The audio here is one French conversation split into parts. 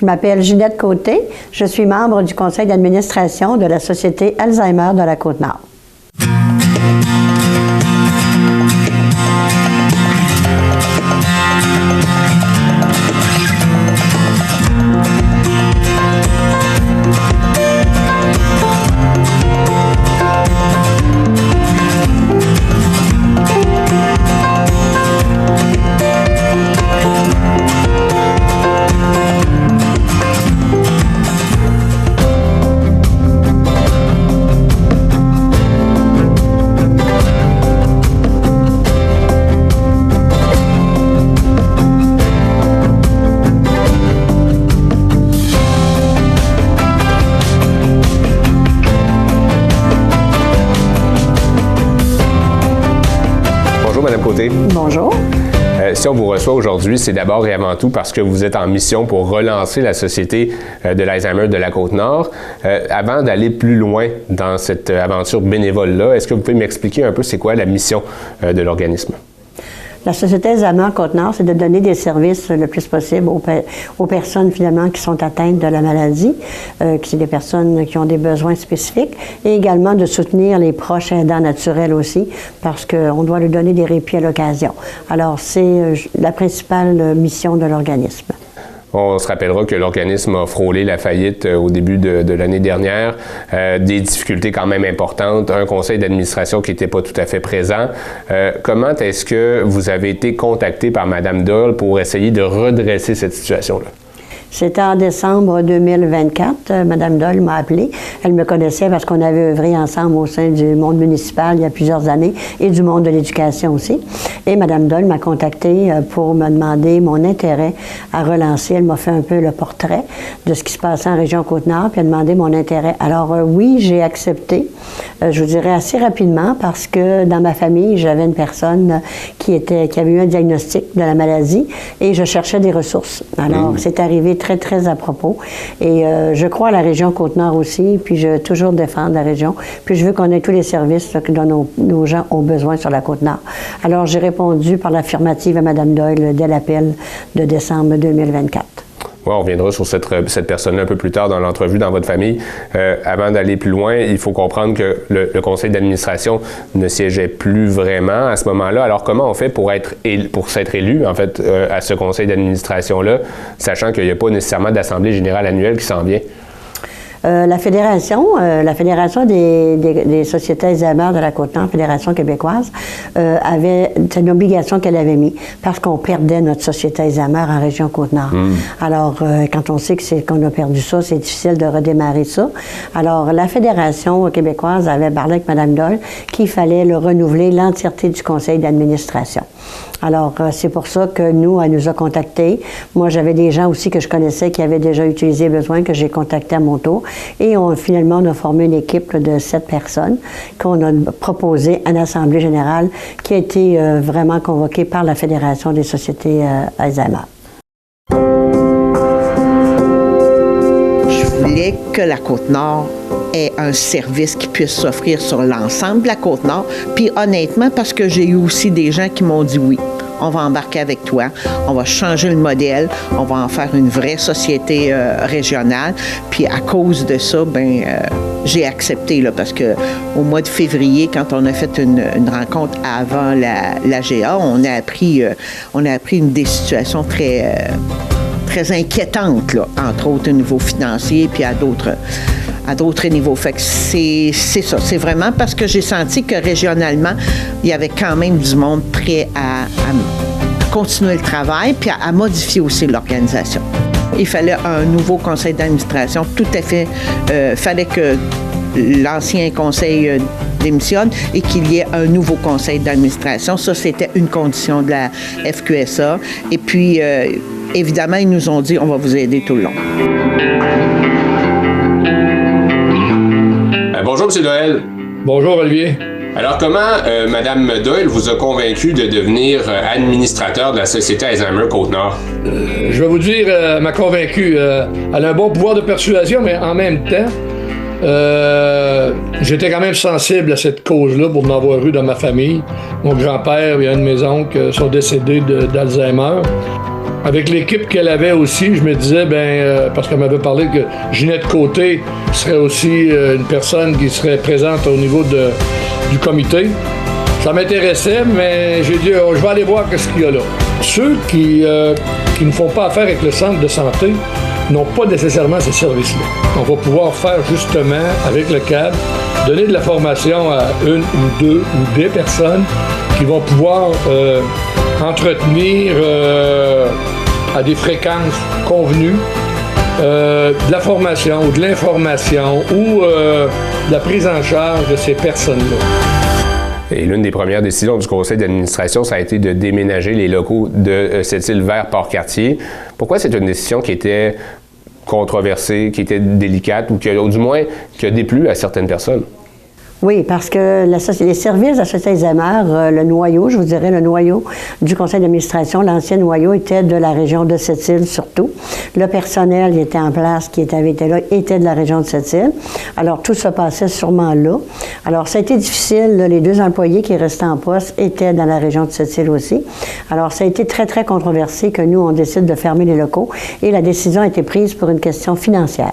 Je m'appelle Ginette Côté. Je suis membre du conseil d'administration de la Société Alzheimer de la Côte-Nord. Madame Côté. Bonjour. Si on vous reçoit aujourd'hui, c'est d'abord et avant tout parce que vous êtes en mission pour relancer la Société de l'Alzheimer de la Côte-Nord. Avant d'aller plus loin dans cette aventure bénévole-là, est-ce que vous pouvez m'expliquer un peu c'est quoi la mission de l'organisme? La Société Alzheimer Côte-Nord, c'est de donner des services le plus possible aux personnes finalement qui sont atteintes de la maladie, qui sont des personnes qui ont des besoins spécifiques, et également de soutenir les proches aidants naturels aussi, parce qu'on doit leur donner des répits à l'occasion. Alors, c'est la principale mission de l'organisme. On se rappellera que l'organisme a frôlé la faillite au début de l'année dernière, des difficultés quand même importantes, un conseil d'administration qui n'était pas tout à fait présent. Comment est-ce que vous avez été contacté par Mme Doyle pour essayer de redresser cette situation-là? C'était en décembre 2024. Mme Doyle m'a appelé. Elle me connaissait parce qu'on avait œuvré ensemble au sein du monde municipal il y a plusieurs années et du monde de l'éducation aussi. Et Mme Doyle m'a contacté pour me demander mon intérêt à relancer. Elle m'a fait un peu le portrait de ce qui se passait en région Côte-Nord puis elle m'a demandé mon intérêt. Alors oui, j'ai accepté, je vous dirais assez rapidement parce que dans ma famille, j'avais une personne qui avait eu un diagnostic de la maladie et je cherchais des ressources. Alors c'est arrivé très, très à propos. Et je crois à la région Côte-Nord aussi, puis je veux toujours défendre la région. Puis je veux qu'on ait tous les services dont nos gens ont besoin sur la Côte-Nord. Alors j'ai répondu par l'affirmative à Mme Doyle dès l'appel de décembre 2024. Oui, on reviendra sur cette personne-là un peu plus tard dans l'entrevue dans votre famille. Avant d'aller plus loin, il faut comprendre que le conseil d'administration ne siégeait plus vraiment à ce moment-là. Alors, comment on fait pour s'être élu, en fait, à ce conseil d'administration-là, sachant qu'il n'y a pas nécessairement d'assemblée générale annuelle qui s'en vient? La fédération des sociétés Alzheimer de la Côte-Nord, Fédération québécoise, c'est une obligation qu'elle avait mis parce qu'on perdait notre société Alzheimer en région Côte-Nord. Alors, quand on sait qu'on a perdu ça, c'est difficile de redémarrer ça. Alors, la Fédération québécoise avait parlé avec Mme Doyle qu'il fallait le renouveler l'entièreté du conseil d'administration. Alors, c'est pour ça que elle nous a contactés. Moi, j'avais des gens aussi que je connaissais qui avaient déjà utilisé besoin, que j'ai contacté à mon tour. Et finalement, on a formé une équipe de 7 personnes qu'on a proposé à l'Assemblée générale qui a été vraiment convoquée par la Fédération des sociétés Alzheimer. Je voulais que la Côte-Nord ait un service qui puisse s'offrir sur l'ensemble de la Côte-Nord. Puis honnêtement, parce que j'ai eu aussi des gens qui m'ont dit oui. On va embarquer avec toi, on va changer le modèle, on va en faire une vraie société régionale. Puis à cause de ça, j'ai accepté, là, parce que au mois de février, quand on a fait une rencontre avant la GA, on a appris des situations très inquiétantes, là, entre autres au niveau financier, puis à d'autres niveaux. Fait que c'est ça. C'est vraiment parce que j'ai senti que régionalement, il y avait quand même du monde prêt à continuer le travail puis à modifier aussi l'organisation. Il fallait un nouveau conseil d'administration. Tout à fait. Fallait que l'ancien conseil démissionne et qu'il y ait un nouveau conseil d'administration. Ça, c'était une condition de la FQSA. Et puis, évidemment, ils nous ont dit, on va vous aider tout le long. Bonjour, M. Doyle. Bonjour, Olivier. Alors, comment Mme Doyle vous a convaincu de devenir administrateur de la Société Alzheimer Côte-Nord? Je vais vous dire, elle m'a convaincu. Elle a un bon pouvoir de persuasion, mais en même temps, J'étais quand même sensible à cette cause-là pour en avoir eu dans ma famille. Mon grand-père et un de mes oncles sont décédés d'Alzheimer. Avec l'équipe qu'elle avait aussi, je me disais, parce qu'elle m'avait parlé que Ginette Côté serait aussi une personne qui serait présente au niveau du comité. Ça m'intéressait, mais j'ai dit, je vais aller voir ce qu'il y a là. Ceux qui ne font pas affaire avec le centre de santé n'ont pas nécessairement ces services-là. On va pouvoir faire justement, avec le cadre, donner de la formation à une ou deux ou des personnes qui vont pouvoir entretenir à des fréquences convenues de la formation ou de l'information ou de la prise en charge de ces personnes-là. Et l'une des premières décisions du conseil d'administration, ça a été de déménager les locaux de Sept-Îles vers Port-Cartier. Pourquoi c'est une décision qui était controversée, qui était délicate ou du moins qui a déplu à certaines personnes? Oui, parce que les services de la Société Alzheimer, le noyau, je vous dirais, le noyau du conseil d'administration, l'ancien noyau était de la région de Sept-Îles surtout. Le personnel qui était en place, qui avait été là, était de la région de Sept-Îles. Alors, tout se passait sûrement là. Alors, ça a été difficile. Là, les deux employés qui restaient en poste étaient dans la région de Sept-Îles aussi. Alors, ça a été très, très controversé que nous, on décide de fermer les locaux. Et la décision a été prise pour une question financière.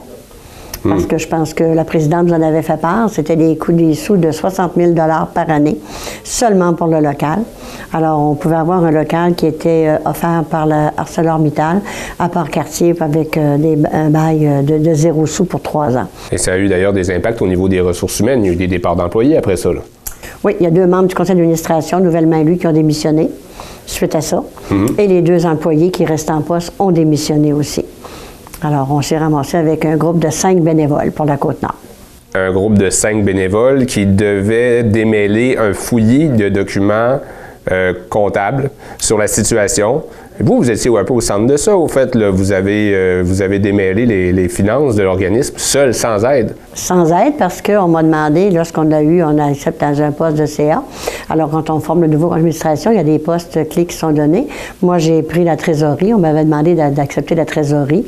Parce que je pense que la présidente nous en avait fait part. C'était des sous de 60 000 $ par année, seulement pour le local. Alors, on pouvait avoir un local qui était offert par la ArcelorMittal à Port-Cartier avec un bail de 0 sous pour 3 ans. Et ça a eu d'ailleurs des impacts au niveau des ressources humaines. Il y a eu des départs d'employés après ça, là. Oui, il y a 2 membres du conseil d'administration nouvellement élus qui ont démissionné suite à ça. Et les 2 employés qui restent en poste ont démissionné aussi. Alors, on s'est ramassé avec un groupe de 5 bénévoles pour la Côte-Nord. Un groupe de 5 bénévoles qui devait démêler un fouillis de documents comptables sur la situation. Vous étiez un peu au centre de ça, au fait. Là, vous avez démêlé les finances de l'organisme seul, sans aide. Sans aide, parce qu'on m'a demandé, lorsqu'on l'a eu, on a accepté dans un poste de CA. Alors, quand on forme le nouveau administration, il y a des postes clés qui sont donnés. Moi, j'ai pris la trésorerie. On m'avait demandé d'accepter la trésorerie.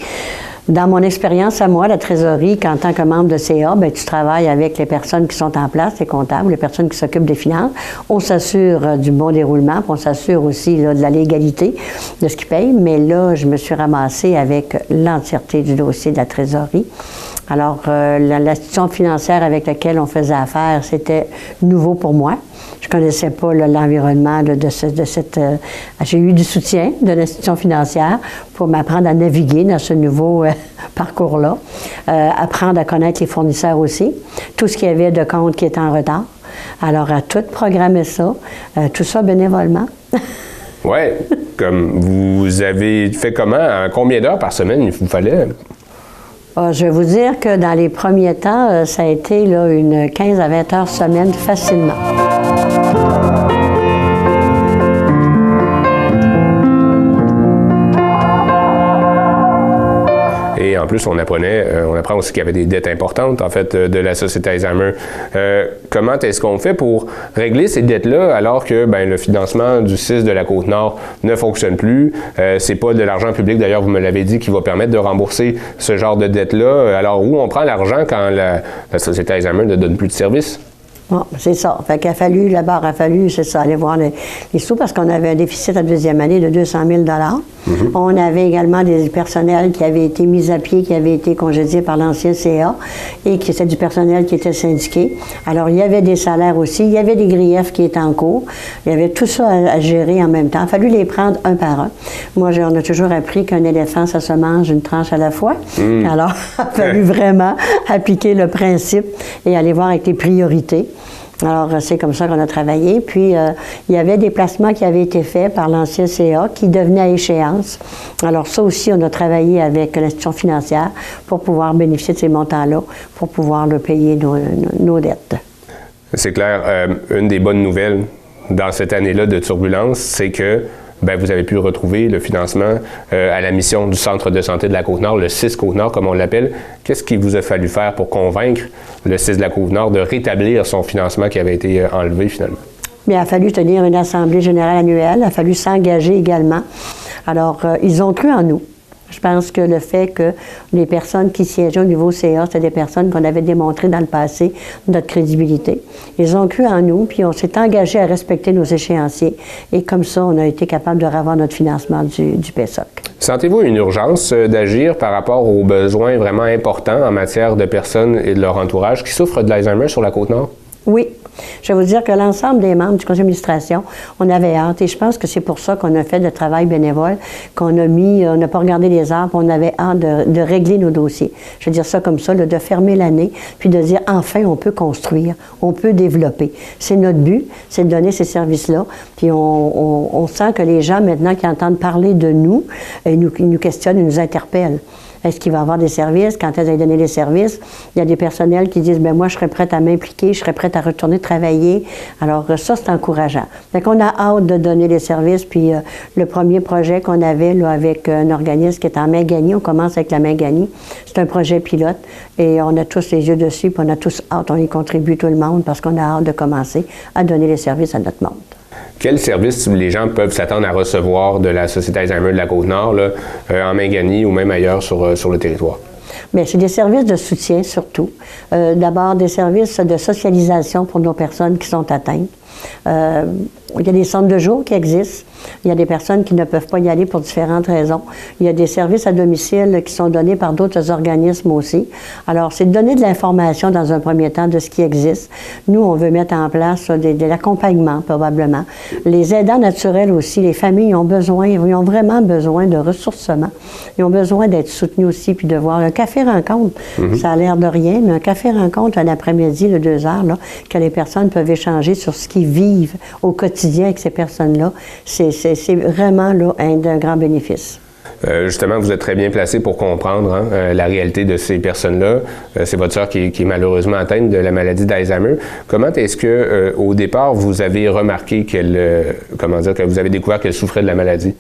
Dans mon expérience à moi, la trésorerie, qu'en tant que membre de CA, bien, tu travailles avec les personnes qui sont en place, les comptables, les personnes qui s'occupent des finances. On s'assure du bon déroulement, puis on s'assure aussi là, de la légalité de ce qu'ils payent. Mais là, je me suis ramassée avec l'entièreté du dossier de la trésorerie. Alors, l'institution financière avec laquelle on faisait affaire, c'était nouveau pour moi. Je ne connaissais pas l'environnement de cette... j'ai eu du soutien de l'institution financière pour m'apprendre à naviguer dans ce nouveau parcours-là. Apprendre à connaître les fournisseurs aussi. Tout ce qu'il y avait de comptes qui était en retard. Alors, à tout programmer ça. Tout ça bénévolement. Oui. Comme vous avez fait comment? Combien d'heures par semaine il vous fallait? Je vais vous dire que dans les premiers temps, ça a été là, une 15 à 20 heures semaine facilement. Et en plus, on apprend aussi qu'il y avait des dettes importantes, en fait, de la Société Alzheimer. Comment est-ce qu'on fait pour régler ces dettes-là alors que le financement du CIS de la Côte-Nord ne fonctionne plus? C'est pas de l'argent public, d'ailleurs, vous me l'avez dit, qui va permettre de rembourser ce genre de dettes-là. Alors, où on prend l'argent quand la Société Alzheimer ne donne plus de services? Bon, c'est ça. Fait qu'il a fallu, c'est ça, aller voir les sous parce qu'on avait un déficit à deuxième année de 200 000 $. On avait également des personnels qui avaient été mis à pied, qui avaient été congédiés par l'ancien CA et qui était du personnel qui était syndiqué. Alors, il y avait des salaires aussi. Il y avait des griefs qui étaient en cours. Il y avait tout ça à gérer en même temps. Il a fallu les prendre un par un. Moi, on a toujours appris qu'un éléphant, ça se mange une tranche à la fois. Alors, il a fallu vraiment appliquer le principe et aller voir avec les priorités. Alors, c'est comme ça qu'on a travaillé. Puis, il y avait des placements qui avaient été faits par l'ancien CA qui devenaient à échéance. Alors, ça aussi, on a travaillé avec l'institution financière pour pouvoir bénéficier de ces montants-là, pour pouvoir payer nos dettes. C'est clair. Une des bonnes nouvelles dans cette année-là de turbulence, c'est que vous avez pu retrouver le financement à la mission du Centre de santé de la Côte-Nord, le CIS Côte-Nord, comme on l'appelle. Qu'est-ce qu'il vous a fallu faire pour convaincre le CIS de la Côte-Nord de rétablir son financement qui avait été enlevé finalement? Mais il a fallu tenir une assemblée générale annuelle. Il a fallu s'engager également. Alors, ils ont cru en nous. Je pense que le fait que les personnes qui siégeaient au niveau CA, c'était des personnes qu'on avait démontré dans le passé notre crédibilité. Ils ont cru en nous, puis on s'est engagé à respecter nos échéanciers. Et comme ça, on a été capable de revoir notre financement du PESOC. Sentez-vous une urgence d'agir par rapport aux besoins vraiment importants en matière de personnes et de leur entourage qui souffrent de l'Alzheimer sur la Côte-Nord? Oui. Je vais vous dire que l'ensemble des membres du conseil d'administration, on avait hâte, et je pense que c'est pour ça qu'on a fait le travail bénévole, qu'on a mis, on n'a pas regardé les heures, on avait hâte de régler nos dossiers. Je veux dire ça comme ça, là, de fermer l'année, puis de dire enfin on peut construire, on peut développer. C'est notre but, c'est de donner ces services-là, puis on sent que les gens maintenant qui entendent parler de nous, ils nous questionnent, ils nous interpellent. Est-ce qu'il va y avoir des services? Quand elles aient donné les services, il y a des personnels qui disent, bien moi, je serais prête à m'impliquer, je serais prête à retourner travailler. Alors ça, c'est encourageant. Donc, on a hâte de donner les services. Puis le premier projet qu'on avait là, avec un organisme qui est en Mingani, on commence avec la Mingani. C'est un projet pilote et on a tous les yeux dessus, puis on a tous hâte, on y contribue tout le monde parce qu'on a hâte de commencer à donner les services à notre monde. Quels services les gens peuvent s'attendre à recevoir de la Société Alzheimer de la Côte-Nord, en Mingani ou même ailleurs sur le territoire? Bien, c'est des services de soutien surtout. D'abord, des services de socialisation pour nos personnes qui sont atteintes. Il y a des centres de jour qui existent. Il y a des personnes qui ne peuvent pas y aller pour différentes raisons. Il y a des services à domicile qui sont donnés par d'autres organismes aussi. Alors, c'est de donner de l'information dans un premier temps de ce qui existe. Nous, on veut mettre en place de l'accompagnement, probablement. Les aidants naturels aussi, les familles ont vraiment besoin de ressourcement. Ils ont besoin d'être soutenus aussi, puis de voir un café-rencontre. Ça a l'air de rien, mais un café-rencontre un après-midi de 2 heures, là, que les personnes peuvent échanger sur ce qu'ils vivent au quotidien avec ces personnes-là, c'est vraiment là, d'un grand bénéfice. Justement, vous êtes très bien placé pour comprendre la réalité de ces personnes-là. C'est votre sœur qui est malheureusement atteinte de la maladie d'Alzheimer. Comment est-ce que, au départ, vous avez remarqué que vous avez découvert qu'elle souffrait de la maladie?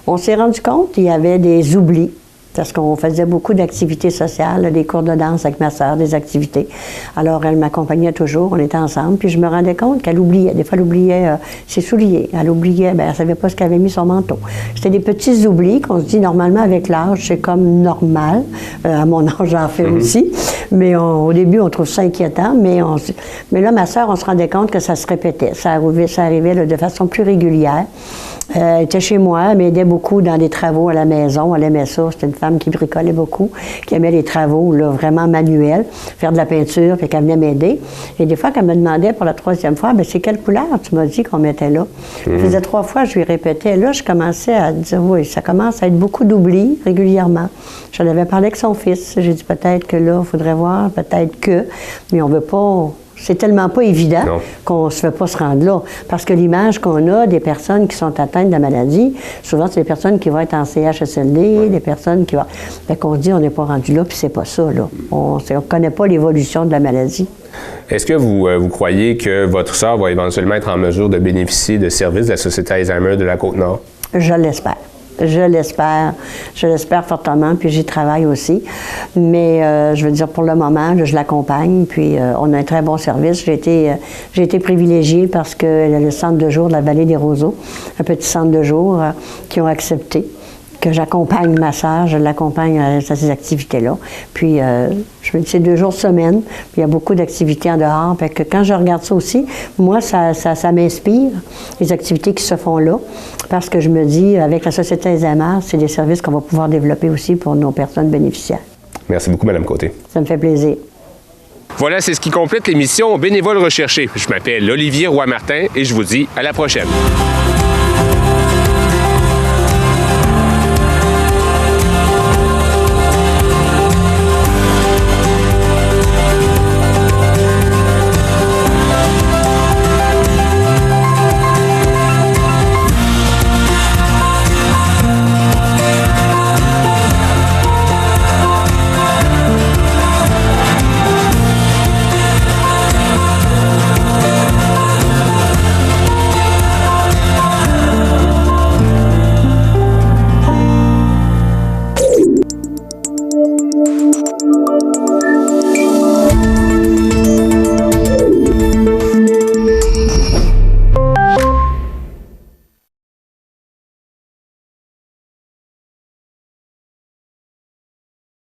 On s'est rendu compte qu'il y avait des oublis. Parce qu'on faisait beaucoup d'activités sociales, des cours de danse avec ma sœur, des activités. Alors, elle m'accompagnait toujours, on était ensemble, puis je me rendais compte qu'elle oubliait. Des fois, elle oubliait ses souliers, elle oubliait, elle ne savait pas ce qu'elle avait mis son manteau. C'était des petits oublis qu'on se dit, normalement, avec l'âge, c'est comme normal. À mon âge, j'en fais aussi. Mais au début, on trouve ça inquiétant. Mais là, ma sœur, on se rendait compte que ça se répétait. Ça arrivait là, de façon plus régulière. Elle était chez moi, elle m'aidait beaucoup dans des travaux à la maison. Elle aimait ça. C'était une femme qui bricolait beaucoup, qui aimait les travaux là, vraiment manuels, faire de la peinture, puis qu'elle venait m'aider. Et des fois, qu'elle me demandait pour la 3e fois, bien, c'est quelle couleur tu m'as dit qu'on mettait là? Elle faisait 3 fois, je lui répétais. Là, je commençais à dire, oui, ça commence à être beaucoup d'oubli régulièrement. J'en avais parlé avec son fils. J'ai dit, peut-être que là, il faudrait voir, peut-être que, mais on veut pas... C'est tellement pas évident qu'on ne se fait pas se rendre là. Parce que l'image qu'on a des personnes qui sont atteintes de la maladie, souvent, c'est des personnes qui vont être en CHSLD, des personnes qui vont... Fait qu'on se dit, on n'est pas rendu là, puis c'est pas ça, là. On ne connaît pas l'évolution de la maladie. Est-ce que vous croyez que votre sœur va éventuellement être en mesure de bénéficier de services de la Société Alzheimer de la Côte-Nord? Je l'espère. Je l'espère fortement, puis j'y travaille aussi. Mais je veux dire, pour le moment, je l'accompagne, puis on a un très bon service. J'ai été privilégiée parce que le centre de jour de la Vallée des Roseaux, un petit centre de jour, qui ont accepté que j'accompagne ma sœur, je l'accompagne à ces activités-là. Puis, je me dis, c'est 2 jours semaine, puis il y a beaucoup d'activités en dehors. Fait que quand je regarde ça aussi, moi, ça m'inspire, les activités qui se font là, parce que je me dis, avec la Société Alzheimer, c'est des services qu'on va pouvoir développer aussi pour nos personnes bénéficiaires. Merci beaucoup, Mme Côté. Ça me fait plaisir. Voilà, c'est ce qui complète l'émission Bénévoles recherchés. Je m'appelle Olivier Roy-Martin et je vous dis à la prochaine.